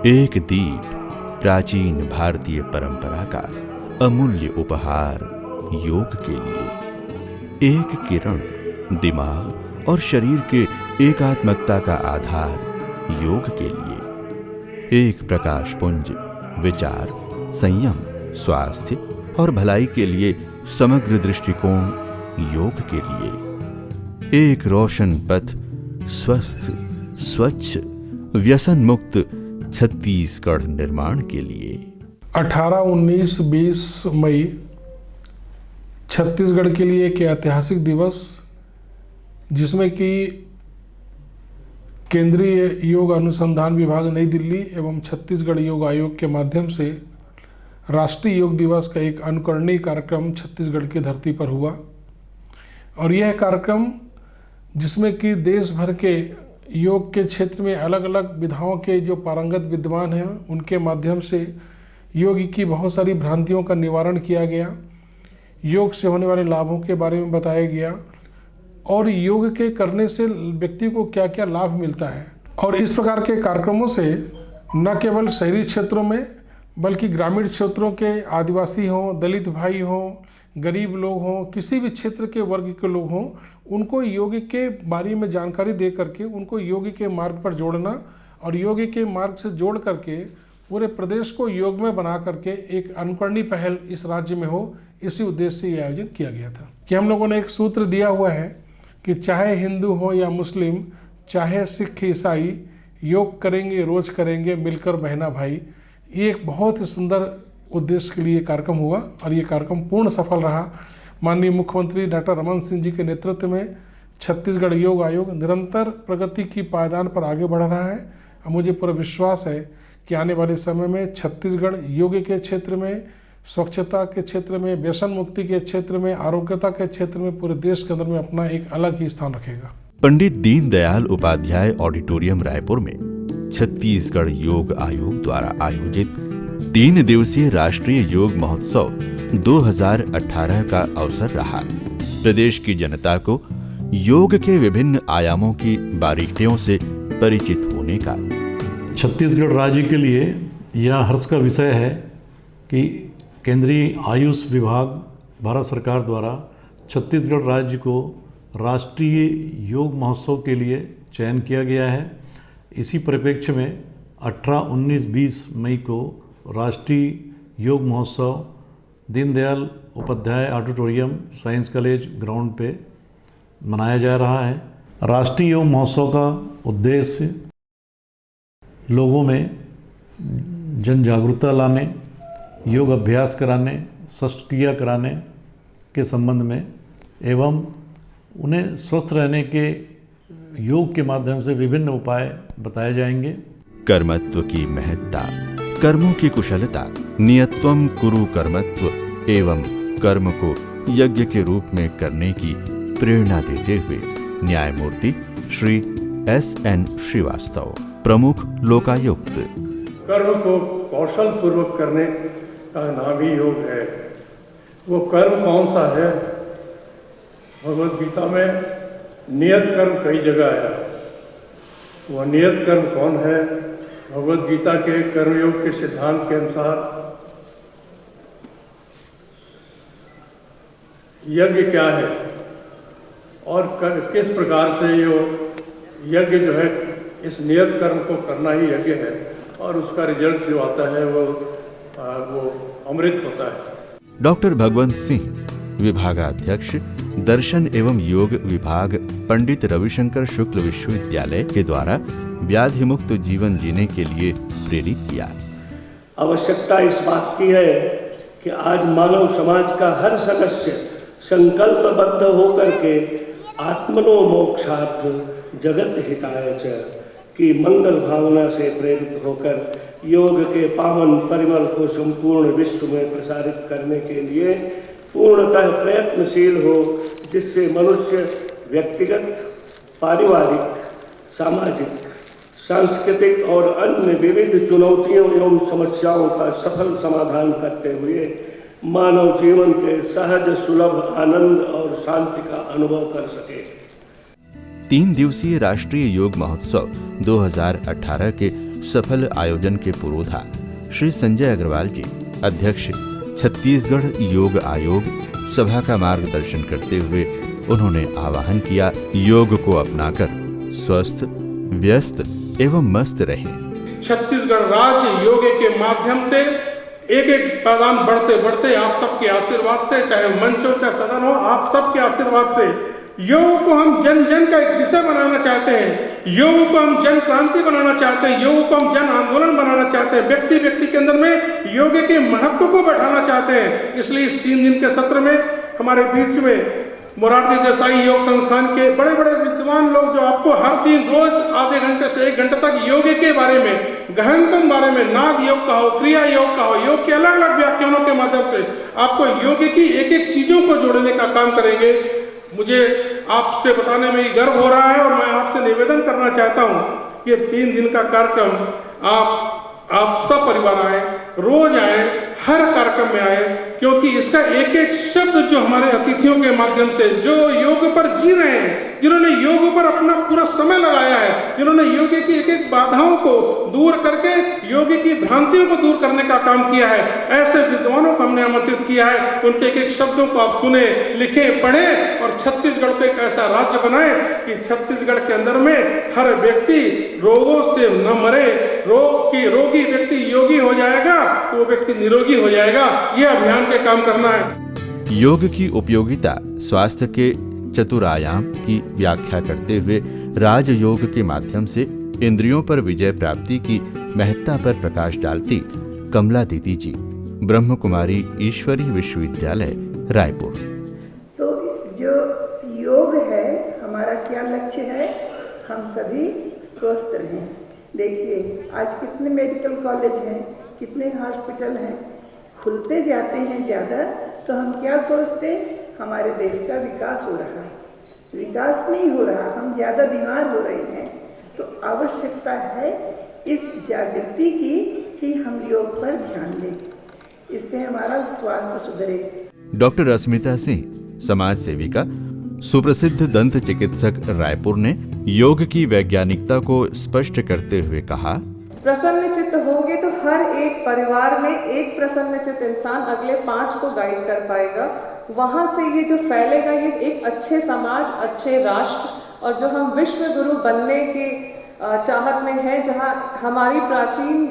एक दीप प्राचीन भारतीय परंपरा का अमूल्य उपहार योग के लिए, एक किरण दिमाग और शरीर के एकात्मकता का आधार योग के लिए, एक प्रकाश पुंज विचार, संयम, स्वास्थ्य और भलाई के लिए समग्र दृष्टिकोण योग के लिए, एक रोशन पथ स्वस्थ, स्वच्छ, व्यसन मुक्त छत्तीसगढ़ निर्माण के लिए। 18, 19, 20 मई छत्तीसगढ़ के लिए एक ऐतिहासिक दिवस, जिसमें कि केंद्रीय योग अनुसंधान विभाग नई दिल्ली एवं छत्तीसगढ़ योग आयोग के माध्यम से राष्ट्रीय योग दिवस का एक अनुकरणीय कार्यक्रम छत्तीसगढ़ की धरती पर हुआ। और यह कार्यक्रम जिसमें कि देश भर के योग के क्षेत्र में अलग अलग विधाओं के जो पारंगत विद्वान हैं, उनके माध्यम से योग की बहुत सारी भ्रांतियों का निवारण किया गया, योग से होने वाले लाभों के बारे में बताया गया और योग के करने से व्यक्ति को क्या क्या लाभ मिलता है। और इस प्रकार के कार्यक्रमों से न केवल शहरी क्षेत्रों में बल्कि ग्रामीण क्षेत्रों के आदिवासी हों, दलित भाई हों, गरीब लोग हों, किसी भी क्षेत्र के वर्ग के लोग हों, उनको योग के बारे में जानकारी दे करके उनको योग के मार्ग पर जोड़ना और योग के मार्ग से जोड़ करके पूरे प्रदेश को योग में बना करके एक अनुकरणीय पहल इस राज्य में हो, इसी उद्देश्य से ये आयोजन किया गया था। कि हम लोगों ने एक सूत्र दिया हुआ है कि चाहे हिंदू हो या मुस्लिम, चाहे सिख ईसाई, योग करेंगे रोज करेंगे मिलकर बहना भाई। ये एक बहुत ही सुंदर उद्देश्य के लिए कार्यक्रम हुआ और ये कार्यक्रम पूर्ण सफल रहा। माननीय मुख्यमंत्री डॉक्टर रमन सिंह जी के नेतृत्व में छत्तीसगढ़ योग आयोग निरंतर प्रगति की पायदान पर आगे बढ़ रहा है और मुझे पूरा विश्वास है कि आने वाले समय में छत्तीसगढ़ योग के क्षेत्र में, स्वच्छता के क्षेत्र में, व्यसन मुक्ति के क्षेत्र में, आरोग्यता के क्षेत्र में पूरे देश के अंदर में अपना एक अलग ही स्थान रखेगा। पंडित दीनदयाल उपाध्याय ऑडिटोरियम रायपुर में छत्तीसगढ़ योग आयोग द्वारा आयोजित 3 दिवसीय राष्ट्रीय योग महोत्सव 2018 का अवसर रहा। प्रदेश की जनता को योग के विभिन्न आयामों की बारीकियों से परिचित होने का। छत्तीसगढ़ राज्य के लिए यह हर्ष का विषय है कि केंद्रीय आयुष विभाग भारत सरकार द्वारा छत्तीसगढ़ राज्य को राष्ट्रीय योग महोत्सव के लिए चयन किया गया है। इसी परिप्रेक्ष्य में 18, 19, 20 मई को राष्ट्रीय योग महोत्सव Deendayal Upadhyay auditorium science college ground पे मनाया जा रहा है। राष्ट्रीय योग महोत्सव का उद्देश्य लोगों में जन जागरूकता लाने, योग अभ्यास कराने, शस्त्रक्रिया कराने के संबंध में एवं उन्हें स्वस्थ रहने के योग के माध्यम से विभिन्न उपाय बताए जाएंगे। कर्मत्व की महत्ता, कर्मों की कुशलता, नियत्वम कुरु कर्मत्व एवं कर्म को यज्ञ के रूप में करने की प्रेरणा देते हुए न्यायमूर्ति श्री S.N. श्रीवास्तव, प्रमुख लोकायुक्त। कर्म को कौशल पूर्वक करने का नाम ही योग है। वो कर्म कौन सा है? भगवद गीता में नियत कर्म कई जगह आया। वह नियत कर्म कौन है? भगवद गीता के कर्मयोग के सिद्धांत के अनुसार यज्ञ क्या है और किस प्रकार से ये यज्ञ जो है, इस नियत कर्म को करना ही यज्ञ है और उसका रिजल्ट जो आता है वो अमृत होता है। डॉक्टर भगवंत सिंह, विभागाध्यक्ष दर्शन एवं योग विभाग, पंडित रविशंकर शुक्ल विश्वविद्यालय के द्वारा व्याधि मुक्त जीवन जीने के लिए प्रेरित किया। आवश्यकता इस बात की है कि आज मानव समाज का हर सदस्य संकल्पबद्ध होकर के आत्मनो मोक्षार्थ जगत हिताय च की मंगल भावना से प्रेरित होकर योग के पावन परिमल को संपूर्ण विश्व में प्रसारित करने के लिए पूर्णतः प्रयत्नशील हो, जिससे मनुष्य व्यक्तिगत, पारिवारिक, सामाजिक, सांस्कृतिक और अन्य विविध चुनौतियों एवं समस्याओं का सफल समाधान करते हुए मानव जीवन के सहज सुलभ आनंद और शांति का अनुभव कर सके। 3 दिवसीय राष्ट्रीय योग महोत्सव 2018 के सफल आयोजन के पुरोधा श्री संजय अग्रवाल जी, अध्यक्ष छत्तीसगढ़ योग आयोग, सभा का मार्गदर्शन करते हुए उन्होंने आह्वान किया, योग को अपनाकर स्वस्थ, व्यस्त एवं मस्त रहे। छत्तीसगढ़ राज्य योग के माध्यम से एक एक पैदान बढ़ते बढ़ते आप सबके आशीर्वाद से, चाहे मंच हो चाहे सदन हो, आप सबके आशीर्वाद से योग को हम जन जन का एक विषय बनाना चाहते हैं, योग को हम जन क्रांति बनाना चाहते हैं, योग को हम जन आंदोलन बनाना चाहते हैं, व्यक्ति व्यक्ति के अंदर में योग के महत्व को बढ़ाना चाहते हैं। इसलिए इस 3 दिन के सत्र में हमारे बीच में मोरारजी देसाई योग संस्थान के बड़े बड़े विद्वान लोग जो आपको हर दिन रोज आधे घंटे से 1 घंटे तक योग के बारे में, गहनतम बारे में, नाद योग का हो, क्रिया योग का हो, योग के अलग अलग व्याख्यानों के माध्यम से आपको योग की एक एक चीजों को जोड़ने का काम करेंगे। मुझे आपसे बताने में गर्व हो रहा है और मैं आपसे निवेदन करना चाहता हूँ कि 3 दिन का कार्यक्रम आप सब परिवार आए, रोज आए, हर कार्यक्रम में आए, क्योंकि इसका एक एक शब्द जो हमारे अतिथियों के माध्यम से जो योग पर जी रहे हैं, जिन्होंने योग पर अपना पूरा समय लगाया है, जिन्होंने योग की एक एक बाधाओं को दूर करके योग की भ्रांतियों को दूर करने का काम किया है, ऐसे विद्वानों को हमने आमंत्रित किया है। उनके एक एक शब्दों को आप सुने, लिखे, पढ़े और छत्तीसगढ़ को एक ऐसा राज्य बनाए कि छत्तीसगढ़ के अंदर में हर व्यक्ति रोगों से न मरे, रोगी व्यक्ति योगी हो जाएगा तो वो व्यक्ति निरोगी हो जाएगा। ये अभियान के काम करना है। योग की उपयोगिता स्वास्थ्य के चतुरायाम की व्याख्या करते हुए राजयोग के माध्यम से इंद्रियों पर विजय प्राप्ति की महत्ता पर प्रकाश डालती कमला दीदी जी, ब्रह्म कुमारी ईश्वरी विश्वविद्यालय, रायपुर। तो जो योग है, हमारा क्या लक्ष्य है? हम सभी स्वस्थ रहें। देखिए आज कितने मेडिकल कॉलेज हैं, कितने हॉस्पिटल हैं, खुलते जाते हैं ज़्यादा, तो हम क्या सोचते हैं हमारे देश का विकास हो रहा है। विकास नहीं हो रहा, हम ज़्यादा बीमार हो रहे हैं। तो आवश्यकता है इस जागृति की कि हम योग पर ध्यान दें, इससे हमारा स्वास्थ्य सुधरे। डॉक्टर अस्मिता सिंह, समाज सेविका, सुप्रसिद्ध दंत चिकित्सक, रायपुर ने योग की वैज्ञानिकता को स्पष्ट करते हुए कहा, प्रसन्न चित्त होंगे तो हर एक परिवार में एक प्रसन्न चित्त इंसान अगले 5 को गाइड कर पाएगा। वहाँ से ये जो फैलेगा, ये एक अच्छे समाज, अच्छे राष्ट्र, और जो हम विश्व गुरु बनने के चाहत में है, जहाँ हमारी प्राचीन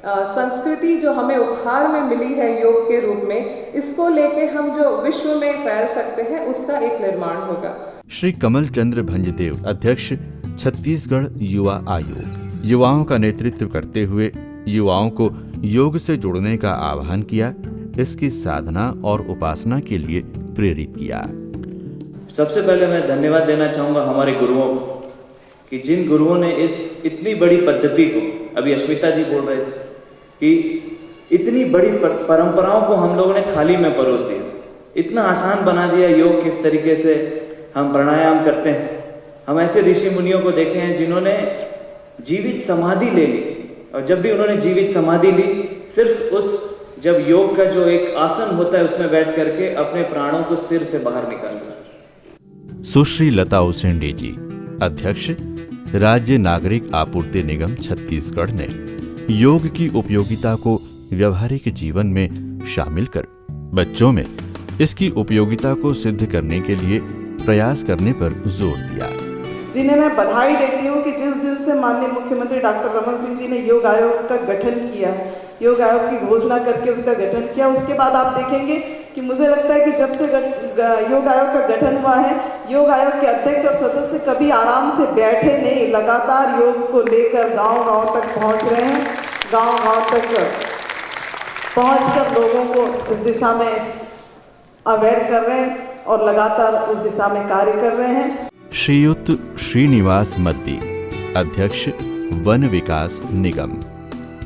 संस्कृति जो हमें उपहार में मिली है योग के रूप में, इसको लेके हम जो विश्व में फैल सकते हैं, उसका एक निर्माण होगा। श्री कमल चंद्र भंजदेव, अध्यक्ष छत्तीसगढ़ युवा आयोग, युवाओं का नेतृत्व करते हुए युवाओं को योग से जुड़ने का आह्वान किया, इसकी साधना और उपासना के लिए प्रेरित किया। सबसे पहले मैं धन्यवाद देना चाहूँगा हमारे गुरुओं को कि जिन गुरुओं ने इस इतनी बड़ी पद्धति को, अभी अस्मिता जी बोल रहे थे कि इतनी बड़ी परंपराओं को हम लोगों ने थाली में परोस दिया, इतना आसान बना दिया योग किस तरीके से हम प्राणायाम करते हैं। हम ऐसे ऋषि मुनियों को देखे हैं जिन्होंने जीवित समाधि ले ली, और जब भी उन्होंने जीवित समाधि ली, सिर्फ उस जब योग का जो एक आसन होता है उसमें बैठ करके अपने प्राणों को सिर से बाहर निकाल दिया। सुश्री लता उसेंडे जी, अध्यक्ष राज्य नागरिक आपूर्ति निगम छत्तीसगढ़, ने योग की उपयोगिता को व्यवहारिक जीवन में शामिल कर बच्चों में इसकी उपयोगिता को सिद्ध करने के लिए प्रयास करने पर जोर दिया। जिन्हें मैं बधाई देती हूँ कि जिस दिन से माननीय मुख्यमंत्री डॉक्टर रमन सिंह जी ने योग आयोग का गठन किया है, योग आयोग की घोषणा करके उसका गठन किया, उसके बाद आप देखेंगे कि मुझे लगता है कि जब से योग आयोग का गठन हुआ है, योग आयोग के अध्यक्ष और सदस्य कभी आराम से बैठे नहीं, लगातार योग को लेकर गांव-गांव तक पहुंच रहे हैं, गांव-गांव तक पहुंचकर लोगों को इस दिशा में अवेयर कर रहे हैं और लगातार उस दिशा में कार्य कर रहे हैं। श्रीयुत श्रीनिवास मद्दी, अध्यक्ष वन विकास निगम,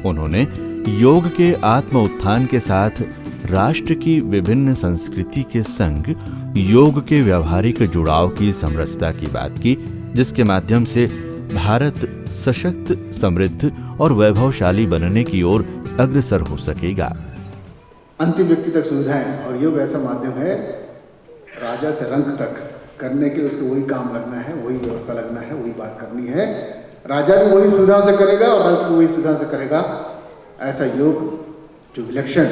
उन्होंने योग के आत्म उत्थान के साथ राष्ट्र की विभिन्न संस्कृति के संग योग के व्यवहारिक जुड़ाव की समरसता की बात की, जिसके माध्यम से भारत सशक्त, समृद्ध और वैभवशाली बनने की ओर अग्रसर हो सकेगा। अंतिम व्यक्ति तक सुविधाएं, और योग ऐसा माध्यम है राजा से रंक तक करने के, उसको वही काम लगना है, वही व्यवस्था लगना है, वही बात करनी है। राजा भी वही सुविधा से करेगा और राष्ट्र भी वही सुविधा से करेगा। ऐसा योग जो विलक्षण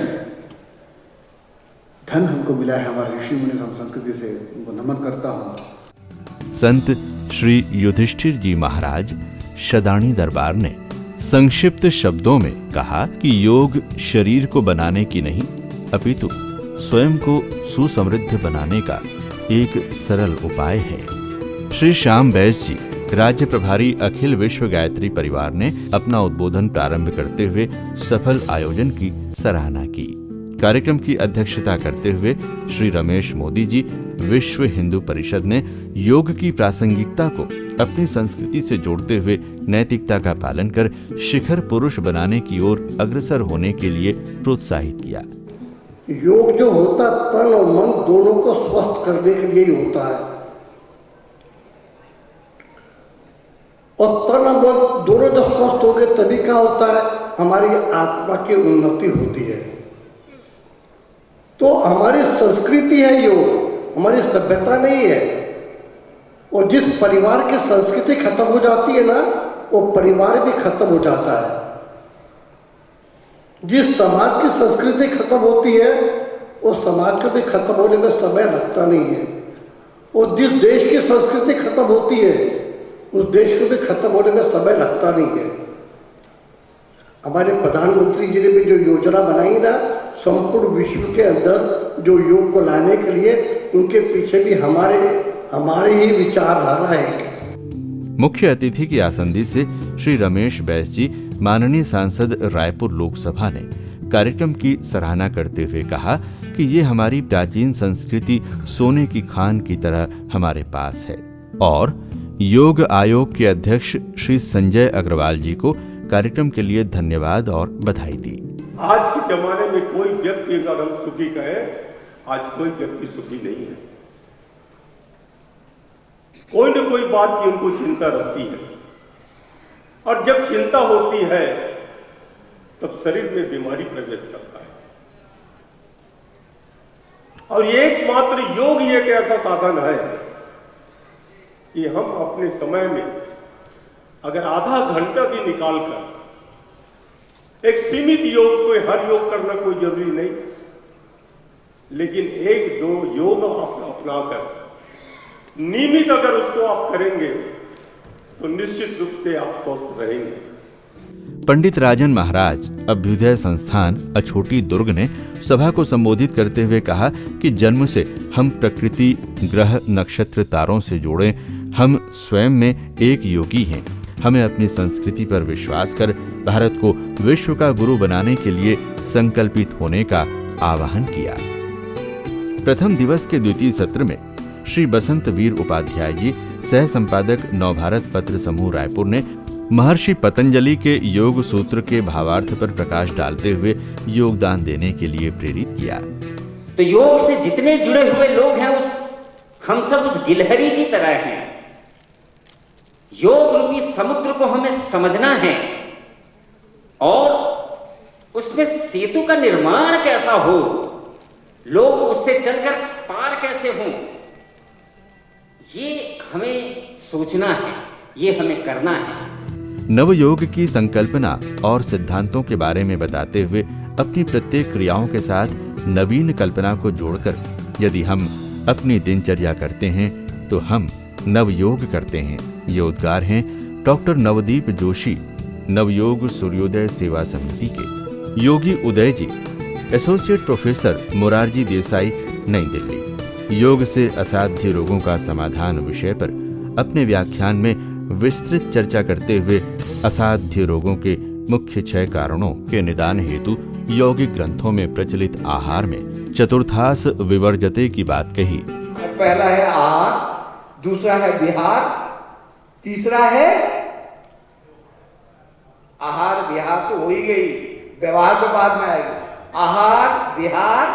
धन हमको मिला है हमारे ऋषि मुनि संस्कृति से, उनको नमन करता हूँ। संत श्री युधिष्ठिर जी महाराज शदाणी दरबार ने संक्षिप्त शब्दों में कहा कि योग शरीर को बनाने की नहीं अपितु स्वयं को सुसमृद्ध बनाने का एक सरल उपाय है। श्री श्याम बैस जी राज्य प्रभारी अखिल विश्व गायत्री परिवार ने अपना उद्बोधन प्रारंभ करते हुए सफल आयोजन की सराहना की। कार्यक्रम की अध्यक्षता करते हुए श्री रमेश मोदी जी विश्व हिंदू परिषद ने योग की प्रासंगिकता को अपनी संस्कृति से जोड़ते हुए नैतिकता का पालन कर शिखर पुरुष बनाने की ओर अग्रसर होने के लिए प्रोत्साहित किया। योग जो होता है तन और मन दोनों को स्वस्थ करने के लिए ही होता है, और तन और मन दोनों जब स्वस्थ हो गए तभी क्या होता है, हमारी आत्मा की उन्नति होती है। तो हमारी संस्कृति है योग, हमारी सभ्यता नहीं है। और जिस परिवार की संस्कृति खत्म हो जाती है ना, वो परिवार भी खत्म हो जाता है। जिस समाज की संस्कृति खत्म होती है वो समाज को भी खत्म होने में समय लगता नहीं है, और जिस देश की संस्कृति खत्म होती है उस देश को भी खत्म होने में समय लगता नहीं है। हमारे प्रधानमंत्री जी ने भी जो योजना बनाई ना संपूर्ण विश्व के अंदर जो योग को लाने के लिए, उनके पीछे भी हमारे ही विचारधारा है। मुख्य अतिथि की आसंदी से श्री रमेश बैस जी माननीय सांसद रायपुर लोकसभा ने कार्यक्रम की सराहना करते हुए कहा कि ये हमारी प्राचीन संस्कृति सोने की खान की तरह हमारे पास है, और योग आयोग के अध्यक्ष श्री संजय अग्रवाल जी को कार्यक्रम के लिए धन्यवाद और बधाई दी। आज के जमाने में कोई व्यक्ति अगर हम सुखी कहे, आज कोई व्यक्ति सुखी नहीं है। कोई न कोई बात की उनको चिंता रहती है, और जब चिंता होती है तब शरीर में बीमारी प्रवेश करता है। और एकमात्र योग ही एक ऐसा साधन है कि हम अपने समय में अगर आधा घंटा भी निकालकर एक सीमित योग, कोई हर योग करना कोई जरूरी नहीं, लेकिन एक दो योग आप अपनाकर नियमित अगर उसको आप करेंगे तो निश्चित रूप से आप स्वस्थ रहेंगे। पंडित राजन महाराज अभ्युदय संस्थान अछोटी दुर्ग ने सभा को संबोधित करते हुए कहा कि जन्म से हम प्रकृति, ग्रह, नक्षत्र, तारों से जुड़े हम स्वयं में एक योगी हैं। हमें अपनी संस्कृति पर विश्वास कर भारत को विश्व का गुरु बनाने के लिए संकल्पित होने का आह्वान किया। प्रथम दिवस के द्वितीय सत्र में श्री बसंत वीर उपाध्याय जी, सह संपादक नवभारत पत्र समूह रायपुर ने महर्षि पतंजलि के योग सूत्र के भावार्थ पर प्रकाश डालते हुए योगदान देने के लिए प्रेरित किया। तो योग से जितने जुड़े हुए लोग हैं हम सब उस गिलहरी की तरह हैं। योग रूपी समुद्र को हमें समझना है और उसमें सेतु का निर्माण कैसा हो, लोग उससे चलकर पार कैसे हों, ये हमें सोचना है, ये हमें करना है। नवयोग की संकल्पना और सिद्धांतों के बारे में बताते हुए अपनी प्रत्येक क्रियाओं के साथ नवीन कल्पना को जोड़कर यदि हम अपनी दिनचर्या करते हैं तो हम नवयोग करते हैं। ये उद्गार हैं डॉक्टर नवदीप जोशी, नवयोग सूर्योदय सेवा समिति के। योगी उदय जी, एसोसिएट प्रोफेसर मोरारजी देसाई, नई दिल्ली, योग से असाध्य रोगों का समाधान विषय पर अपने व्याख्यान में विस्तृत चर्चा करते हुए असाध्य रोगों के मुख्य 6 कारणों के निदान हेतु यौगिक ग्रंथों में प्रचलित आहार में चतुर्थास विवर्जते की बात कही। पहला है आहार, दूसरा है विहार, तीसरा है आहार विहार तो हो ही गई, व्यवहार तो बाद में आएगी। आहार विहार,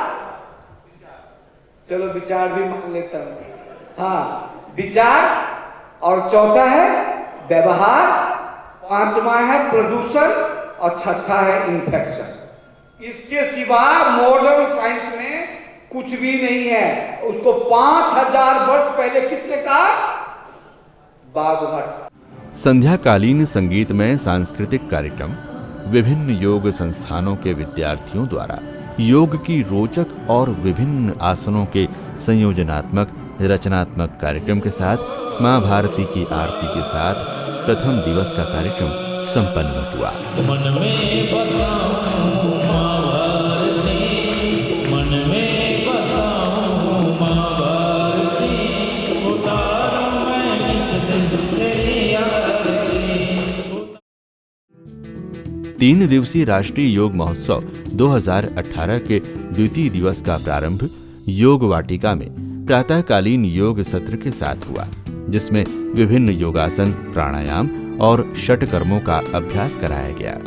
चलो विचार भी मान लेता हूं। हाँ, विचार, और चौथा है व्यवहार, पांचवा है प्रदूषण, और छठा है इन्फेक्शन। इसके सिवा मॉडर्न साइंस में कुछ भी नहीं है। उसको 5000 वर्ष पहले किसने कहा? बागभट्ट। संध्याकालीन संगीतमय सांस्कृतिक कार्यक्रम विभिन्न योग संस्थानों के विद्यार्थियों द्वारा योग की रोचक और विभिन्न आसनों के संयोजनात्मक रचनात्मक कार्यक्रम के साथ मां भारती की आरती के साथ प्रथम दिवस का कार्यक्रम संपन्न हुआ। मन में बसाऊं मां भारती, मन में बसाऊं मां भारती, उतारूं मैं किस दिन तेरी आरती। 3 दिवसीय राष्ट्रीय योग महोत्सव 2018 के द्वितीय दिवस का प्रारंभ योग वाटिका में प्रातःकालीन योग सत्र के साथ हुआ, जिसमें विभिन्न योगासन, प्राणायाम और षटकर्मों का अभ्यास कराया गया।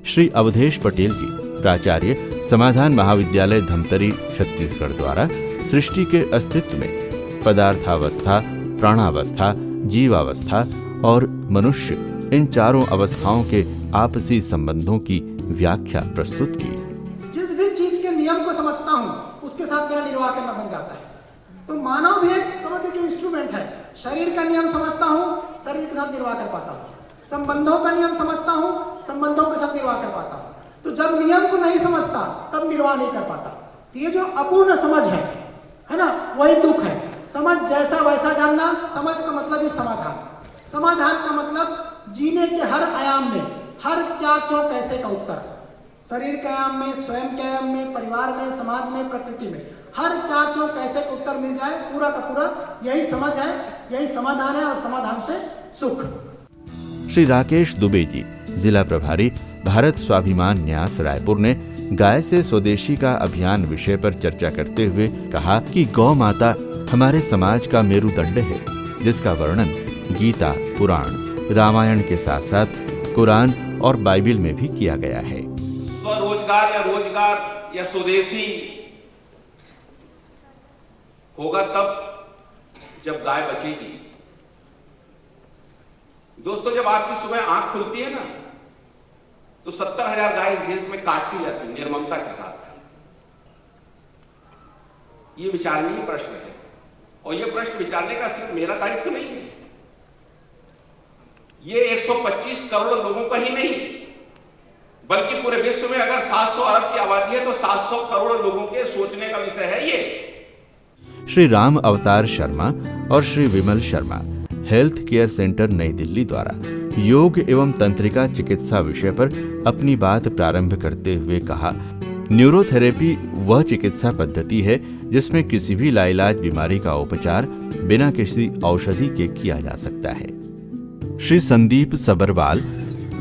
श्री अवधेश पटेल जी, प्राचार्य समाधान महाविद्यालय धमतरी छत्तीसगढ़ द्वारा सृष्टि के अस्तित्व में पदार्थावस्था, प्राणावस्था, जीवावस्था और मनुष्य, इन चारों अवस्थाओं के आपसी संबंधों की व्याख्या प्रस्तुत की। जिस भी चीज के नियम को समझता हूँ उसके साथ मेरा निर्वाह करना बन जाता है। तो मानव भी एक समझ के इंस्ट्रूमेंट है। शरीर का नियम समझता हूँ, शरीर के साथ निर्वाह कर पाता हूँ। संबंधों का नियम समझता हूँ, संबंधों के साथ निर्वाह कर पाता हूँ। तो जब नियम को नहीं समझता तब निर्वाह नहीं कर पाता। तो ये जो अपूर्ण समझ है ना, वही दुख है। समझ जैसा वैसा जानना, समझ का मतलब ही समाधान। समाधान का मतलब जीने के हर आयाम में, हर क्या क्यों कैसे का उत्तर। शरीर के आयाम में, स्वयं के आयाम में, परिवार में, समाज में, प्रकृति में, हर क्या क्यों कैसे का उत्तर मिल जाए, पूरा का पूरा यही समझ है, यही समाधान है, और समाधान से सुख। श्री राकेश दुबे जी, जिला प्रभारी भारत स्वाभिमान न्यास रायपुर ने गाय से स्वदेशी का अभियान विषय पर चर्चा करते हुए कहा कि गौ माता हमारे समाज का मेरुदंड है, जिसका वर्णन गीता, पुराण, रामायण के साथ साथ कुरान और बाइबिल में भी किया गया है। स्वरोजगार या रोजगार या स्वदेशी होगा तब जब गाय बचेगी। दोस्तों, जब आपकी सुबह आंख खुलती है ना, तो 70,000 गाय इस देश में काट दी जाती है निर्ममता के साथ। ये विचारणीय प्रश्न है, और ये प्रश्न विचारने का सिर्फ मेरा दायित्व नहीं है। ये 125 करोड़ लोगों का ही नहीं, बल्कि पूरे विश्व में अगर 700 अरब की आबादी है तो 700 करोड़ लोगों के सोचने का विषय है ये। श्री राम अवतार शर्मा और श्री विमल शर्मा, हेल्थ केयर सेंटर नई दिल्ली द्वारा योग एवं तंत्रिका चिकित्सा विषय पर अपनी बात प्रारंभ करते हुए कहा, न्यूरोथेरेपी वह चिकित्सा पद्धति है जिसमें किसी भी लाइलाज बीमारी का उपचार बिना किसी औषधि के किया जा सकता है। श्री संदीप सबरवाल,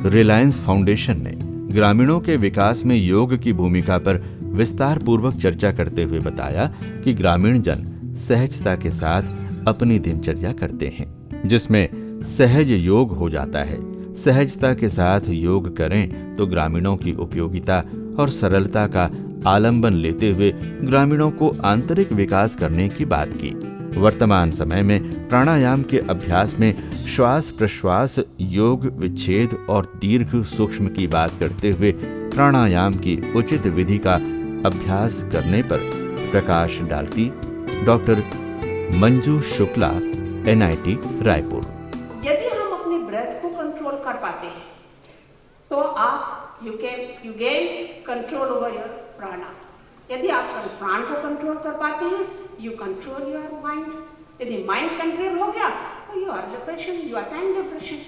रिलायंस फाउंडेशन ने ग्रामीणों के विकास में योग की भूमिका पर विस्तार पूर्वक चर्चा करते हुए बताया कि ग्रामीण जन सहजता के साथ अपनी दिनचर्या करते हैं, जिसमें सहज योग हो जाता है। सहजता के साथ योग करें तो ग्रामीणों की उपयोगिता और सरलता का आलंबन लेते हुए ग्रामीणों को आंतरिक विकास करने की बात की। वर्तमान समय में प्राणायाम के अभ्यास में श्वास प्रश्वास, योग, विच्छेद और दीर्घ सूक्ष्म की बात करते हुए प्राणायाम की उचित विधि का अभ्यास करने पर प्रकाश डालती डॉक्टर मंजू शुक्ला, NIT रायपुर। यदि हम अपनी ब्रेथ को कंट्रोल कर पाते हैं तो आप you gain control over your prana. यदि आप प्राण को कंट्रोल कर पाते हैं, यू कंट्रोल योर माइंड। यदि माइंड कंट्रोल हो गया तो you are depression, you attend depression.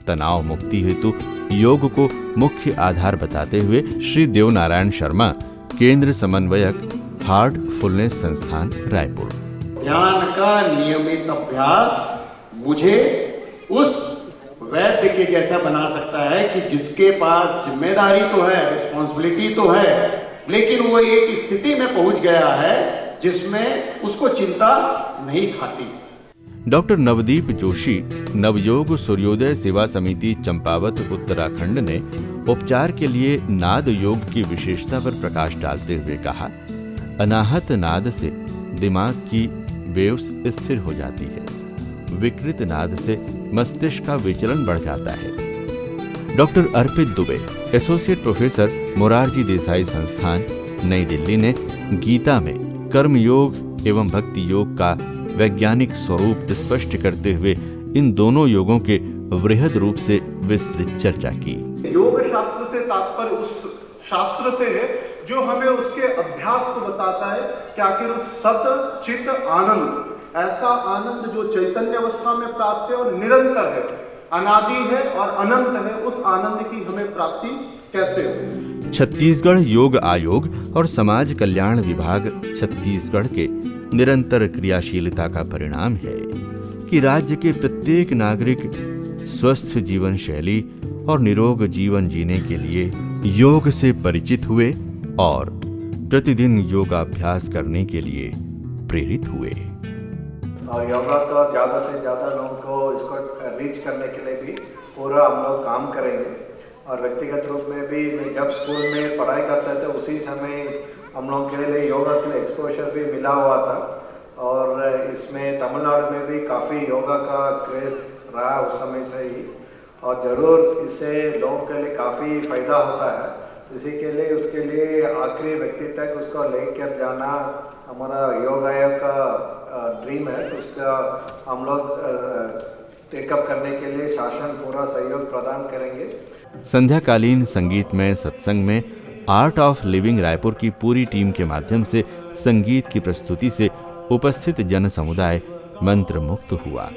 तनाव मुक्ति हेतु योग को मुख्य आधार बताते हुए श्री देवनारायण शर्मा, केंद्र समन्वयक, हार्टफुलनेस संस्थान रायपुर। ध्यान का नियमित अभ्यास मुझे उस वैद्य के जैसा बना सकता है कि जिसके पास जिम्मेदारी तो है, रिस्पॉन्सिबिलिटी तो है, लेकिन वो एक स्थिति में पहुंच गया है जिसमें उसको चिंता नहीं खाती। डॉक्टर नवदीप जोशी, नवयोग सूर्योदय सेवा समिति चंपावत उत्तराखंड ने उपचार के लिए नाद योग की विशेषता पर प्रकाश डालते हुए कहा, अनाहत नाद से दिमाग की वेव्स स्थिर हो जाती है, विकृत नाद से मस्तिष्क का विचलन बढ़ जाता है। डॉक्टर अर्पित दुबे, एसोसिएट प्रोफेसर, मोरारजी देसाई संस्थान, नई दिल्ली ने गीता में कर्म योग एवं भक्ति योग का वैज्ञानिक स्वरूप स्पष्ट करते हुए इन दोनों योगों के वृहद रूप से विस्तृत चर्चा की। योग शास्त्र से तात्पर्य उस शास्त्र से है जो हमें उसके अभ्यास को बताता है कि आखिर सत चित आनंद, ऐसा आनंद जो चैतन्य अवस्था में प्राप्त है और निरंतर है, अनादि है और अनंत है, उस आनंद की हमें प्राप्ति कैसे हो। छत्तीसगढ़ योग आयोग और समाज कल्याण विभाग छत्तीसगढ़ के निरंतर क्रियाशीलता का परिणाम है कि राज्य के प्रत्येक नागरिक स्वस्थ जीवन शैली और निरोग जीवन जीने के लिए योग से परिचित हुए और प्रतिदिन योगाभ्यास करने के लिए प्रेरित हुए। और योगा को ज़्यादा से ज़्यादा लोगों को इसको रीच करने के लिए भी पूरा हम लोग काम करेंगे। और व्यक्तिगत रूप में भी मैं जब स्कूल में पढ़ाई करता था उसी समय हम लोग के लिए योगा के लिए एक्सपोजर भी मिला हुआ था। और इसमें तमिलनाडु में भी काफ़ी योगा का क्रेज़ रहा उस समय से ही, और ज़रूर इससे लोगों के लिए काफ़ी फ़ायदा होता है। इसी के लिए उसके लिए आखिरी व्यक्ति तक उसको लेकर जाना हमारा योग आयोग का ड्रीम है। तो उसका हम लोग टेकअप करने के लिए शासन पूरा सहयोग प्रदान करेंगे। संध्याकालीन संगीतमय सत्संग में आर्ट ऑफ लिविंग रायपुर की पूरी टीम के माध्यम से संगीत की प्रस्तुति से उपस्थित जन समुदाय मंत्र मुक्त हुआ।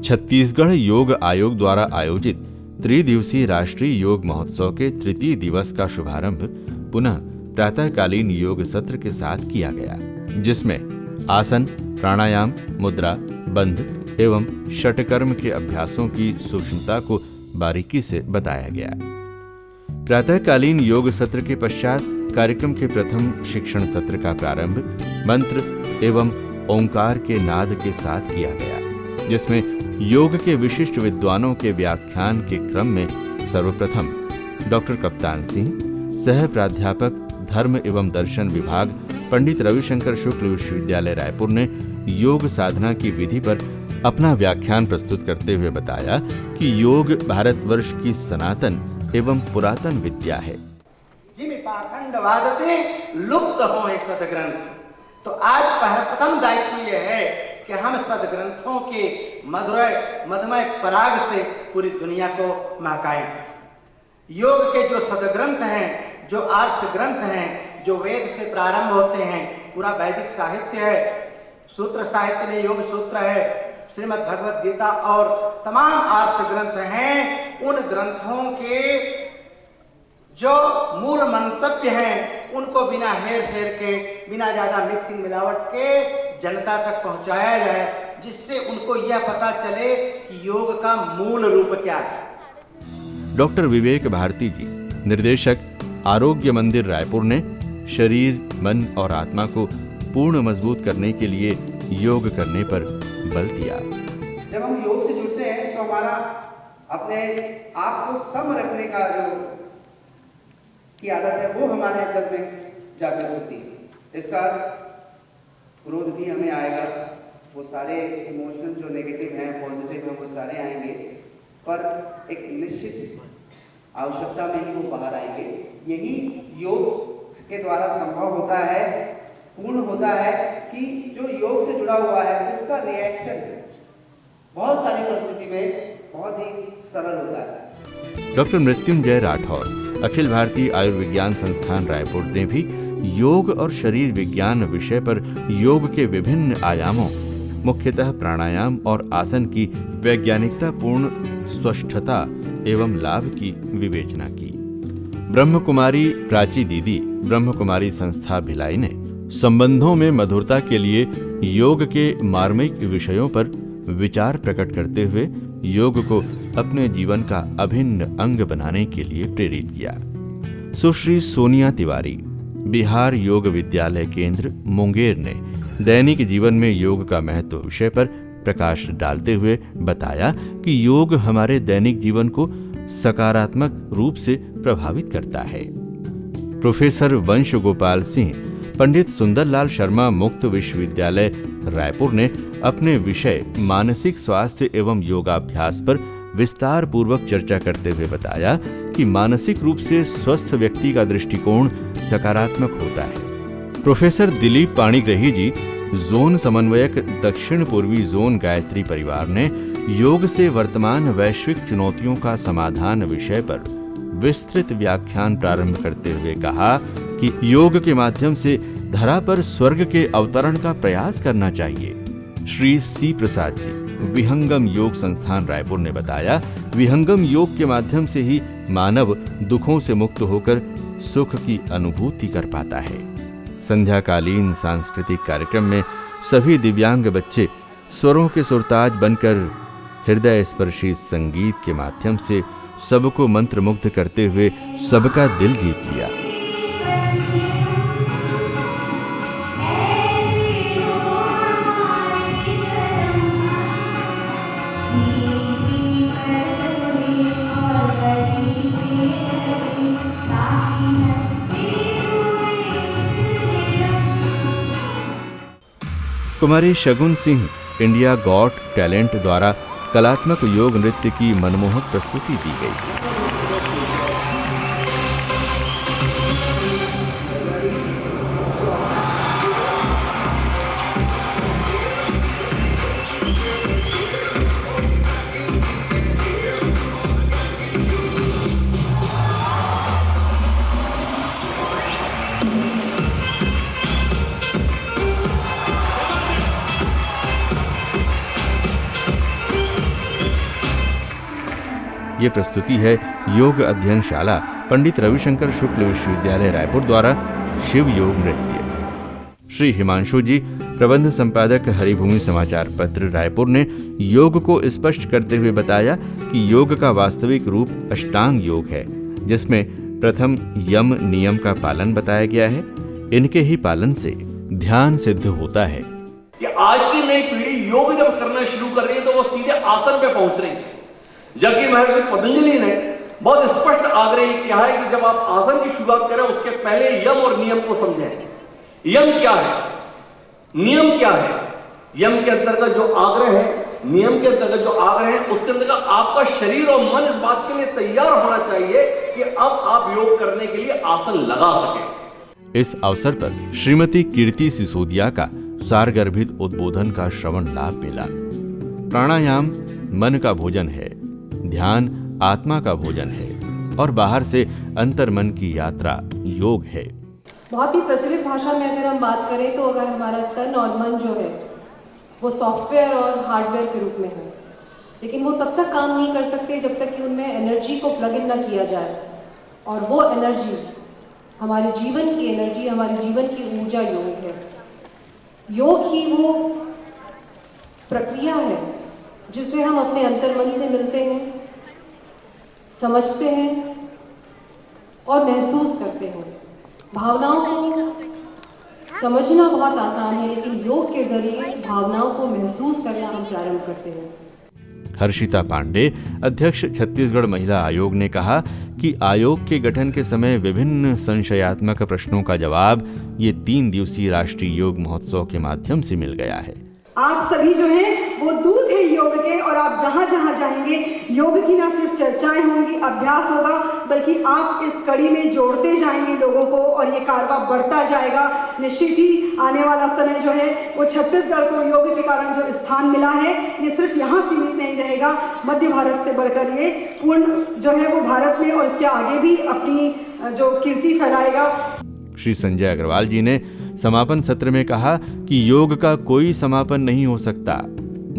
छत्तीसगढ़ योग आयोग द्वारा आयोजित त्रिदिवसीय राष्ट्रीय योग महोत्सव के तृतीय दिवस का शुभारंभ पुनः प्रातःकालीन योग सत्र के साथ किया गया, जिसमें आसन, प्राणायाम, मुद्रा, बंध एवं षटकर्म के अभ्यासों की सूक्ष्मता को बारीकी से बताया गया। प्रातःकालीन योग सत्र के पश्चात कार्यक्रम के प्रथम शिक्षण सत्र का प्रारंभ मंत्र एवं ओंकार के नाद के साथ किया गया, जिसमें योग के विशिष्ट विद्वानों के व्याख्यान के क्रम में सर्वप्रथम डॉक्टर कप्तान सिंह, सह प्राध्यापक धर्म एवं दर्शन विभाग, पंडित रविशंकर शुक्ल विश्वविद्यालय रायपुर ने योग साधना की विधि पर अपना व्याख्यान प्रस्तुत करते हुए बताया कि योग भारतवर्ष की सनातन एवं पुरातन विद्या है। जिमि पाखंड वादते लुप्त होए सदग्रंथ। तो आज प्रथम दायित्व यह है कि हम सदग्रंथों के मधुमय पराग से पूरी दुनिया को महकाएं। योग के जो सदग्रंथ हैं, जो आर्ष ग्रंथ हैं, जो वेद से प्रारंभ होते हैं, पूरा वैदिक साहित्य है, सूत्र साहित्य में योग सूत्र है, श्रीमद् भगवद गीता और तमाम आर्ष ग्रंथ हैं। उन ग्रंथों के जो मूल मंतव्य हैं उनको बिना हेर फेर के, बिना ज़्यादा मिक्सिंग मिलावट के जनता तक पहुंचाया जाए, जिससे उनको यह पता चले कि योग का मूल रूप क्या है। डॉक्टर विवेक भारती जी, निर्देशक, आरोग्य मंदिर रायपुर ने शरीर, मन और आत्मा को पूर्ण मजबूत करने के लिए योग करने पर बल दिया। जब हम योग से जुड़ते हैं तो हमारा अपने आप को सम रखने का जो की आदत है वो हमारे अंदर में जागृत होती है। इसका क्रोध भी हमें आएगा, वो सारे इमोशन जो नेगेटिव हैं, पॉजिटिव हैं, वो सारे आएंगे, पर एक निश्चित आवश्यकता में ही वो बाहर आएंगे। यही योग के द्वारा संभव होता है, पूर्ण होता है कि जो योग से जुड़ा हुआ है उसका रिएक्शन बहुत सारी परिस्थिति में बहुत ही सरल होता है। डॉक्टर मृत्युंजय राठौर, अखिल भारतीय आयुर्विज्ञान संस्थान रायपुर ने भी योग और शरीर विज्ञान विषय पर योग के विभिन्न आयामों, मुख्यतः प्राणायाम और आसन की वैज्ञानिकता पूर्ण स्वस्थता एवं लाभ की विवेचना की। ब्रह्म कुमारी प्राची दीदी ब्रह्म कुमारी संस्था भिलाई ने संबंधों में मधुरता के लिए योग के मार्मिक विषयों पर विचार प्रकट करते हुए योग को अपने जीवन का अभिन्न अंग बनाने के लिए प्रेरित किया। सुश्री सोनिया तिवारी बिहार योग विद्यालय केंद्र मुंगेर ने दैनिक जीवन में योग का महत्व विषय पर प्रकाश डालते हुए बताया कि योग हमारे दैनिक जीवन को सकारात्मक रूप से प्रभावित करता है। प्रोफेसर वंश गोपाल सिंह पंडित सुंदरलाल शर्मा मुक्त विश्वविद्यालय रायपुर ने अपने विषय मानसिक स्वास्थ्य एवं योगाभ्यास पर विस्तार पूर्वक चर्चा करते हुए बताया कि मानसिक रूप से स्वस्थ व्यक्ति का दृष्टिकोण सकारात्मक होता है। प्रोफेसर दिलीप पाणिग्रही जी जोन समन्वयक दक्षिण पूर्वी जोन गायत्री परिवार ने योग से वर्तमान वैश्विक चुनौतियों का समाधान विषय पर विस्तृत व्याख्यान प्रारंभ करते हुए कहा कि योग के माध्यम से धरा पर स्वर्ग के अवतरण का प्रयास करना चाहिए। श्री सी प्रसाद जी विहंगम योग संस्थान रायपुर ने बताया, विहंगम योग के माध्यम से ही मानव दुखों से मुक्त होकर सुख की अनुभूति कर पाता है। संध्याकालीन सांस्कृतिक कार्यक्रम में सभी दिव्यांग बच्चे स्वरों के सुरताज बनकर हृदय स्पर्शी संगीत के माध्यम से सबको मंत्रमुग्ध करते हुए सबका दिल जीत लिया। कुमारी शगुन सिंह इंडिया गॉट टैलेंट द्वारा कलात्मक योग नृत्य की मनमोहक प्रस्तुति दी गई। ये प्रस्तुति है योग अध्ययनशाला पंडित रविशंकर शुक्ल विश्वविद्यालय रायपुर द्वारा शिव योग नृत्य। श्री हिमांशु जी प्रबंध संपादक हरिभूमि समाचार पत्र रायपुर ने योग को स्पष्ट करते हुए बताया कि योग का वास्तविक रूप अष्टांग योग है, जिसमें प्रथम यम नियम का पालन बताया गया है। इनके ही पालन से ध्यान सिद्ध होता है। ये आज की नई पीढ़ी योग जब करना शुरू कर रही है तो वो सीधे आसन पे पहुंच रही है, जबकि महर्षि पतंजलि ने बहुत स्पष्ट आग्रह किया है कि जब आप आसन की शुरुआत करें उसके पहले यम और नियम को समझें। यम क्या है, नियम क्या है? यम के अंतर्गत जो आग्रह है, नियम के अंतर्गत जो आग्रह है, उसके अंतर्गत आपका शरीर और मन इस बात के लिए तैयार होना चाहिए कि अब आप योग करने के लिए आसन लगा सकें। इस अवसर पर श्रीमती कीर्ति सिसोदिया का सारगर्भित उद्बोधन का श्रवण लाभ मिला। प्राणायाम मन का भोजन है, ध्यान आत्मा का भोजन है और बाहर से अंतर मन की यात्रा योग है। बहुत ही प्रचलित भाषा में अगर हम बात करें तो अगर हमारा तन और मन जो है वो सॉफ्टवेयर और हार्डवेयर के रूप में है, लेकिन वो तब तक काम नहीं कर सकते जब तक कि उनमें एनर्जी को प्लग इन न किया जाए। और वो एनर्जी हमारे जीवन की एनर्जी, हमारे जीवन की ऊर्जा योग है। योग ही वो प्रक्रिया है जिससे हम अपने अंतर्मन से मिलते हैं, समझते हैं और महसूस करते हैं। भावनाओं को समझना बहुत आसान है, लेकिन योग के जरिए भावनाओं को महसूस करना हम प्रारंभ करते हैं। हर्षिता पांडे, अध्यक्ष छत्तीसगढ़ महिला आयोग ने कहा कि आयोग के गठन के समय विभिन्न संशयात्मक प्रश्नों का जवाब ये 3 दिवसीय राष्ट्रीय योग महोत्सव के माध्यम से मिल गया है। आप सभी जो हैं वो दूत है योग के, और आप जहाँ जहाँ जाएंगे योग की ना सिर्फ चर्चाएं होंगी, अभ्यास होगा, बल्कि आप इस कड़ी में जोड़ते जाएंगे लोगों को और ये कारवा बढ़ता जाएगा। निश्चित ही आने वाला समय जो है वो छत्तीसगढ़ को योग के कारण जो स्थान मिला है ये सिर्फ यहाँ सीमित नहीं रहेगा, मध्य भारत से बढ़कर ये पूर्ण जो है वो भारत में और इसके आगे भी अपनी जो कीर्ति फैलाएगा। श्री संजय अग्रवाल जी ने समापन सत्र में कहा कि योग का कोई समापन नहीं हो सकता,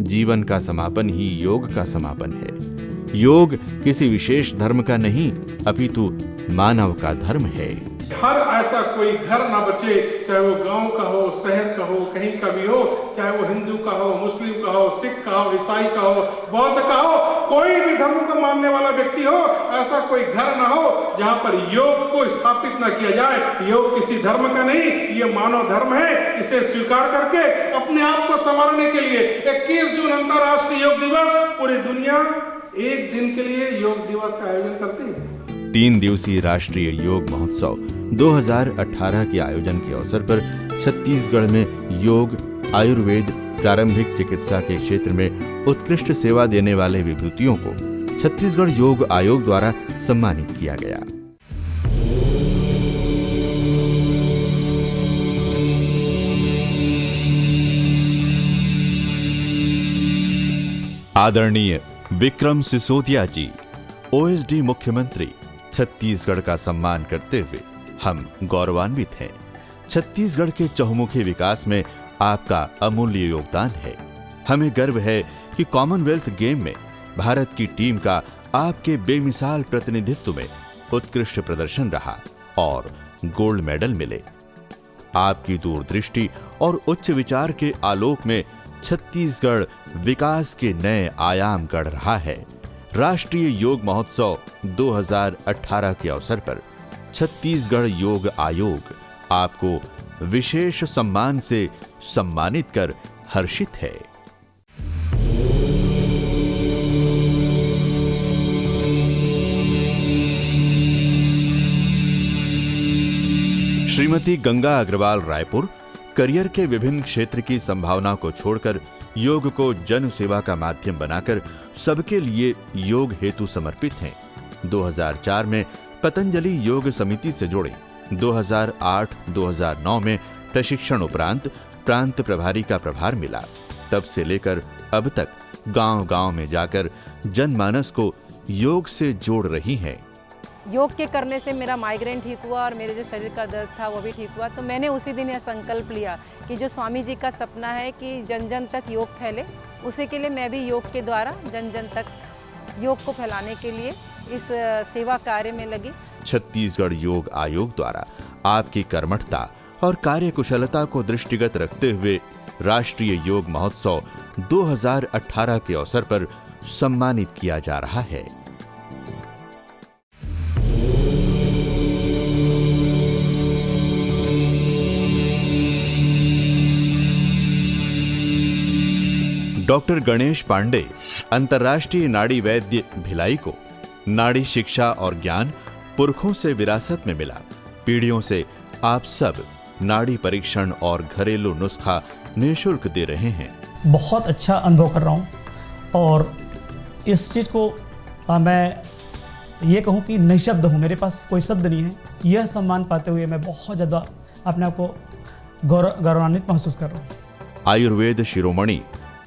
जीवन का समापन ही योग का समापन है। योग किसी विशेष धर्म का नहीं, अपितु मानव का धर्म है। हर ऐसा कोई घर ना बचे, चाहे वो गांव का हो, शहर का हो, कहीं का भी हो, चाहे वो हिंदू का हो, मुस्लिम का हो, सिख का हो, ईसाई का हो, बौद्ध का हो, कोई भी धर्म को मानने वाला व्यक्ति हो, ऐसा कोई घर ना हो जहां पर योग को स्थापित ना किया जाए। योग किसी धर्म का नहीं, ये मानव धर्म है। इसे स्वीकार करके अपने आप को संवारने के लिए 21 जून अंतर्राष्ट्रीय योग दिवस, पूरी दुनिया एक दिन के लिए योग दिवस का आयोजन करती है। 3 दिवसीय राष्ट्रीय योग महोत्सव 2018 के आयोजन के अवसर पर छत्तीसगढ़ में योग, आयुर्वेद, प्रारंभिक चिकित्सा के क्षेत्र में उत्कृष्ट सेवा देने वाले विभूतियों को छत्तीसगढ़ योग आयोग द्वारा सम्मानित किया गया। आदरणीय विक्रम सिसोदिया जी, ओएसडी मुख्यमंत्री, छत्तीसगढ़ का सम्मान करते हुए हम गौरवान्वित हैं। छत्तीसगढ़ के चहुमुखी विकास में आपका अमूल्य योगदान है। हमें गर्व है कि कॉमनवेल्थ गेम में भारत की टीम का आपके बेमिसाल प्रतिनिधित्व में उत्कृष्ट प्रदर्शन रहा और गोल्ड मेडल मिले। आपकी दूरदृष्टि और उच्च विचार के आलोक में छत्तीसगढ़ विकास के नए आयाम गढ़ रहा है। राष्ट्रीय योग महोत्सव 2018 के अवसर पर छत्तीसगढ़ योग आयोग आपको विशेष सम्मान से सम्मानित कर हर्षित है। श्रीमती गंगा अग्रवाल रायपुर करियर के विभिन्न क्षेत्र की संभावना को छोड़कर योग को जन सेवा का माध्यम बनाकर सबके लिए योग हेतु समर्पित हैं। 2004 में पतंजलि योग समिति से जुड़े, 2008-2009 में प्रशिक्षण उपरांत प्रांत प्रभारी का प्रभार मिला। तब से लेकर अब तक गांव-गांव में जाकर जनमानस को योग से जोड़ रही हैं। योग के करने से मेरा माइग्रेन ठीक हुआ और मेरे जो शरीर का दर्द था वो भी ठीक हुआ। तो मैंने उसी दिन यह संकल्प लिया कि जो स्वामी जी का सपना है कि जन जन तक योग फैले, उसी के लिए मैं भी योग के द्वारा जन जन तक योग को फैलाने के लिए इस सेवा कार्य में लगी। छत्तीसगढ़ योग आयोग द्वारा आपकी कर्मठता और कार्यकुशलता को दृष्टिगत रखते हुए राष्ट्रीय योग महोत्सव 2018 के अवसर पर सम्मानित किया जा रहा है। डॉक्टर गणेश पांडे अंतर्राष्ट्रीय नाड़ी वैद्य भिलाई को नाड़ी शिक्षा और ज्ञान पुरखों से विरासत में मिला। पीढ़ियों से आप सब नाड़ी परीक्षण और घरेलू नुस्खा निःशुल्क दे रहे हैं। बहुत अच्छा अनुभव कर रहा हूँ और इस चीज़ को मैं ये कहूँ कि निशब्द हूँ, मेरे पास कोई शब्द नहीं है। यह सम्मान पाते हुए मैं बहुत ज़्यादा अपने आप को गौरवान्वित महसूस कर रहा हूँ। आयुर्वेद शिरोमणि,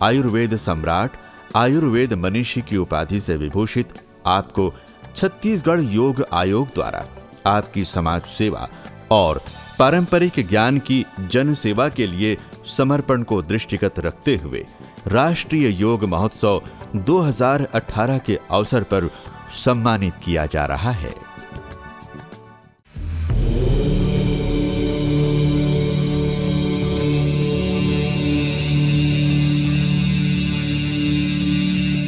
आयुर्वेद सम्राट, आयुर्वेद मनीषी की उपाधि से विभूषित आपको छत्तीसगढ़ योग आयोग द्वारा आपकी समाज सेवा और पारंपरिक ज्ञान की जन सेवा के लिए समर्पण को दृष्टिगत रखते हुए राष्ट्रीय योग महोत्सव 2018 के अवसर पर सम्मानित किया जा रहा है।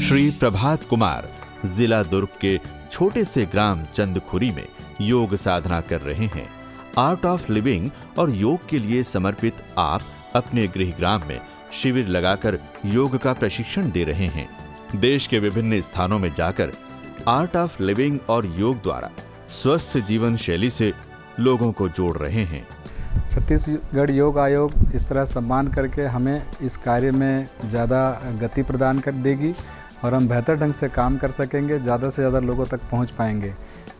श्री प्रभात कुमार जिला दुर्ग के छोटे से ग्राम चंदखुरी में योग साधना कर रहे हैं। आर्ट ऑफ लिविंग और योग के लिए समर्पित आप अपने गृह ग्राम में शिविर लगाकर योग का प्रशिक्षण दे रहे हैं। देश के विभिन्न स्थानों में जाकर आर्ट ऑफ लिविंग और योग द्वारा स्वस्थ जीवन शैली से लोगों को जोड़ रहे हैं। छत्तीसगढ़ योग आयोग इस तरह सम्मान करके हमें इस कार्य में ज़्यादा गति प्रदान कर देगी और हम बेहतर ढंग से काम कर सकेंगे, ज़्यादा से ज़्यादा लोगों तक पहुंच पाएंगे।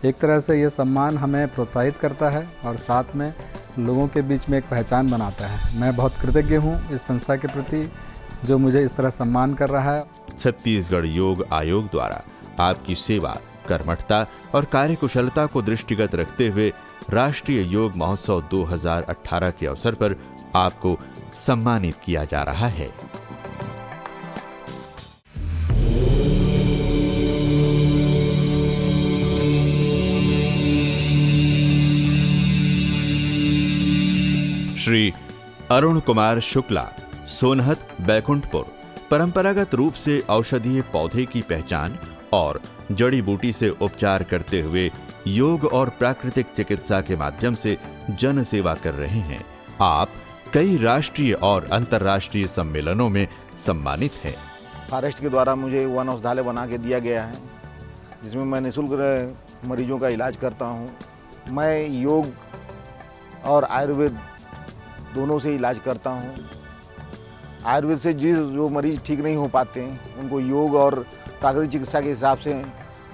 एक तरह से ये सम्मान हमें प्रोत्साहित करता है और साथ में लोगों के बीच में एक पहचान बनाता है। मैं बहुत कृतज्ञ हूँ इस संस्था के प्रति जो मुझे इस तरह सम्मान कर रहा है। छत्तीसगढ़ योग आयोग द्वारा आपकी सेवा, कर्मठता और कार्यकुशलता को दृष्टिगत रखते हुए राष्ट्रीय योग महोत्सव 2018 के अवसर पर आपको सम्मानित किया जा रहा है। श्री अरुण कुमार शुक्ला, सोनहत, बैकुंठपुर, परंपरागत रूप से औषधीय पौधे की पहचान और जड़ी बूटी से उपचार करते हुए योग और प्राकृतिक चिकित्सा के माध्यम से जन सेवा कर रहे हैं। आप कई राष्ट्रीय और अंतर्राष्ट्रीय सम्मेलनों में सम्मानित हैं। फॉरेस्ट के द्वारा मुझे वन औषधालय बना के दिया गया है, जिसमें मैं निःशुल्क मरीजों का इलाज करता हूं। मैं योग और आयुर्वेद दोनों से इलाज करता हूं। आयुर्वेद से जो मरीज ठीक नहीं हो पाते हैं उनको योग और प्राकृतिक चिकित्सा के हिसाब से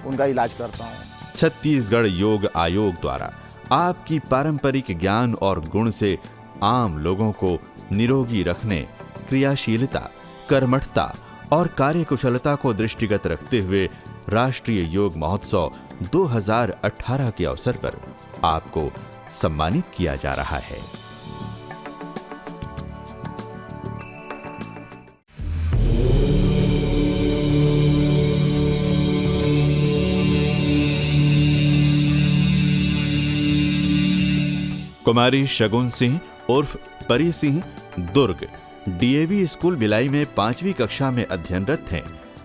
उनका इलाज करता हूं। छत्तीसगढ़ योग आयोग द्वारा आपकी पारंपरिक ज्ञान और गुण से आम लोगों को निरोगी रखने, क्रियाशीलता, कर्मठता और कार्यकुशलता को दृष्टिगत रखते हुए राष्ट्रीय योग महोत्सव 2018 के अवसर पर आपको सम्मानित किया जा रहा है। कुमारी शगुन सिंह उर्फ परी सिंह दुर्ग डीएवी स्कूल भिलाई में 5वीं कक्षा में अध्ययनरत हैं।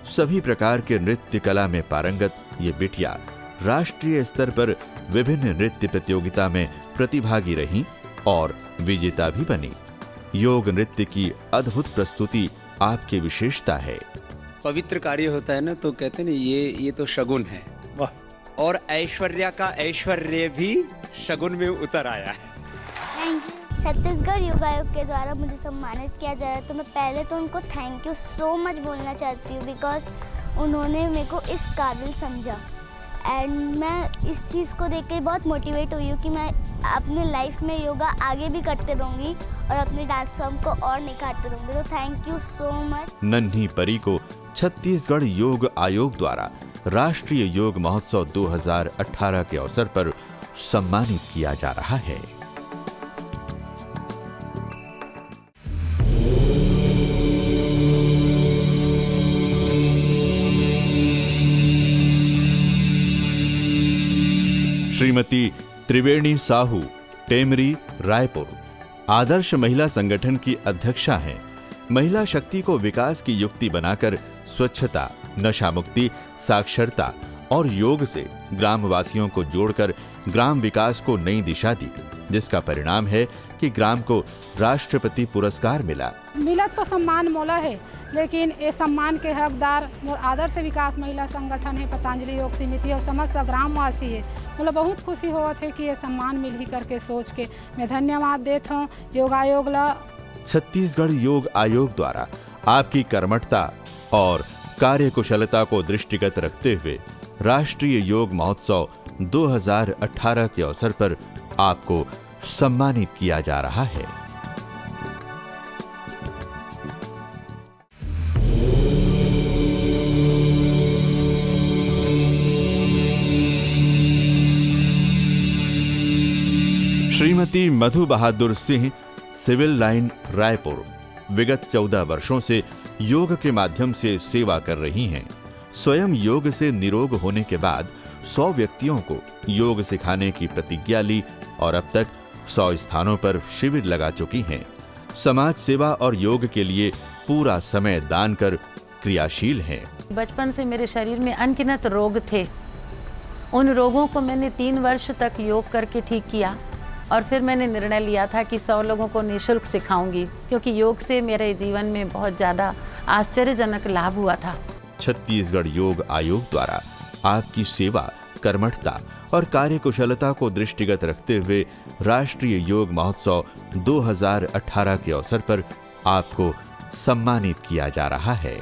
सभी प्रकार के नृत्य कला में पारंगत ये बिटिया राष्ट्रीय स्तर पर विभिन्न नृत्य प्रतियोगिता में प्रतिभागी रहीं और विजेता भी बनी। योग नृत्य की अद्भुत प्रस्तुति आपकी विशेषता है। पवित्र कार्य होता है ना, तो कहते हैं ना ये तो शगुन है। वाह। और ऐश्वर्या का ऐश्वर्य भी शगुन में उतर आया है। छत्तीसगढ़ योग आयोग के द्वारा मुझे सम्मानित किया जा रहा है, तो मैं पहले तो उनको थैंक यू सो मच बोलना चाहती हूँ, बिकॉज उन्होंने मेरे को इस काबिल समझा। एंड मैं इस चीज़ को देख के बहुत मोटिवेट हुई हूँ कि मैं अपने लाइफ में योगा आगे भी करते रहूँगी और अपने डांस फॉर्म को और निखारते रहूँगी। तो थैंक यू सो मच। नन्ही परी को छत्तीसगढ़ योग आयोग द्वारा राष्ट्रीय योग महोत्सव 2018 के अवसर पर सम्मानित किया जा रहा है। श्रीमती त्रिवेणी साहू, टेमरी, रायपुर, आदर्श महिला संगठन की अध्यक्षा हैं। महिला शक्ति को विकास की युक्ति बनाकर स्वच्छता, नशा मुक्ति, साक्षरता और योग से ग्रामवासियों को जोड़कर ग्राम विकास को नई दिशा दी, जिसका परिणाम है कि ग्राम को राष्ट्रपति पुरस्कार मिला। मिलत तो सम्मान मोला है, लेकिन ये सम्मान के हकदार मोर आदर्श विकास महिला संगठन है, पतंजलि योग समिति और समस्त ग्रामवासी है। मुझे बहुत खुशी होत है कि ये सम्मान मिल ही करके सोच के मैं धन्यवाद देता हूँ योग आयोग ला। छत्तीसगढ़ योग आयोग द्वारा आपकी कर्मठता और कार्यकुशलता को दृष्टिगत रखते हुए राष्ट्रीय योग महोत्सव 2018 के अवसर पर आपको सम्मानित किया जा रहा है। श्रीमती मधु बहादुर सिंह, सिविल लाइन, रायपुर, विगत 14 वर्षों से योग के माध्यम से सेवा कर रही हैं। स्वयं योग से निरोग होने के बाद 100 व्यक्तियों को योग सिखाने की प्रतिज्ञा ली और अब तक 100 स्थानों पर शिविर लगा चुकी हैं। समाज सेवा और योग के लिए पूरा समय दान कर क्रियाशील हैं। बचपन से मेरे शरीर में अनगिनत रोग थे। उन रोगों को मैंने 3 वर्ष तक योग करके ठीक किया और फिर मैंने निर्णय लिया था कि 100 लोगों को निःशुल्क सिखाऊंगी, क्योंकि योग से मेरे जीवन में बहुत ज़्यादा आश्चर्यजनक लाभ हुआ था। छत्तीसगढ़ योग आयोग द्वारा आपकी सेवा, कर्मठता और कार्यकुशलता को दृष्टिगत रखते हुए राष्ट्रीय योग महोत्सव 2018 के अवसर पर आपको सम्मानित किया जा रहा है।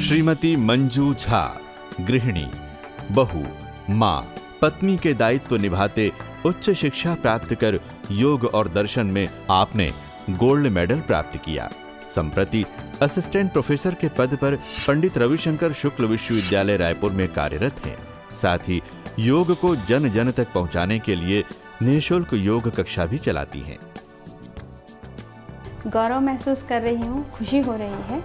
श्रीमती मंजू झा, गृहिणी, बहू, माँ, पत्नी के दायित्व निभाते उच्च शिक्षा प्राप्त कर योग और दर्शन में आपने गोल्ड मेडल प्राप्त किया। संप्रति असिस्टेंट प्रोफेसर के पद पर पंडित रविशंकर शुक्ल विश्वविद्यालय रायपुर में कार्यरत हैं। साथ ही योग को जन जन तक पहुंचाने के लिए निःशुल्क योग कक्षा भी चलाती हैं। गौरव महसूस कर रही हूँ, खुशी हो रही है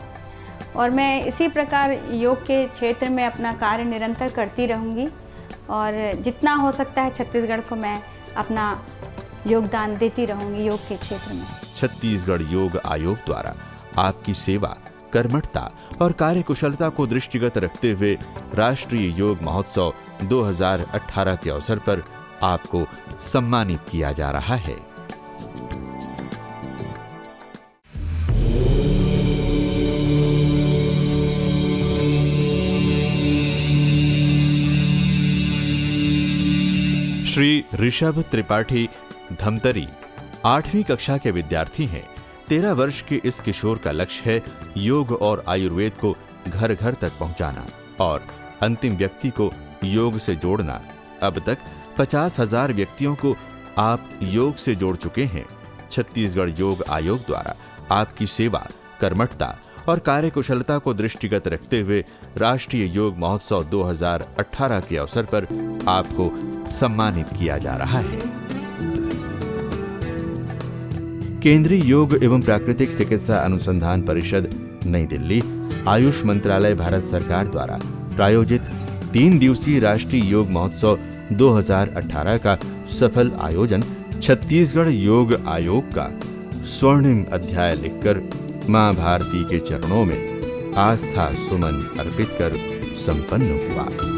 और मैं इसी प्रकार योग के क्षेत्र में अपना कार्य निरंतर करती रहूँगी और जितना हो सकता है छत्तीसगढ़ को मैं अपना योगदान देती रहूँगी योग के क्षेत्र में। छत्तीसगढ़ योग आयोग द्वारा आपकी सेवा, कर्मठता और कार्यकुशलता को दृष्टिगत रखते हुए राष्ट्रीय योग महोत्सव 2018 के अवसर पर आपको सम्मानित किया जा रहा है। श्री ऋषभ त्रिपाठी धमतरी 8वीं कक्षा के विद्यार्थी हैं। 13 वर्ष के इस किशोर का लक्ष्य है योग और आयुर्वेद को घर घर तक पहुंचाना और अंतिम व्यक्ति को योग से जोड़ना। अब तक 50,000 व्यक्तियों को आप योग से जोड़ चुके हैं। छत्तीसगढ़ योग आयोग द्वारा आपकी सेवा, कर्मठता और कार्यकुशलता को दृष्टिगत रखते हुए राष्ट्रीय योग महोत्सव 2018 के अवसर पर आपको सम्मानित किया जा रहा है। केंद्रीय योग एवं प्राकृतिक चिकित्सा अनुसंधान परिषद नई दिल्ली, आयुष मंत्रालय भारत सरकार द्वारा प्रायोजित 3 दिवसीय राष्ट्रीय योग महोत्सव 2018 का सफल आयोजन छत्तीसगढ़ योग आयोग का स्वर्णिम अध्याय लिखकर मां भारती के चरणों में आस्था सुमन अर्पित कर संपन्न हुआ।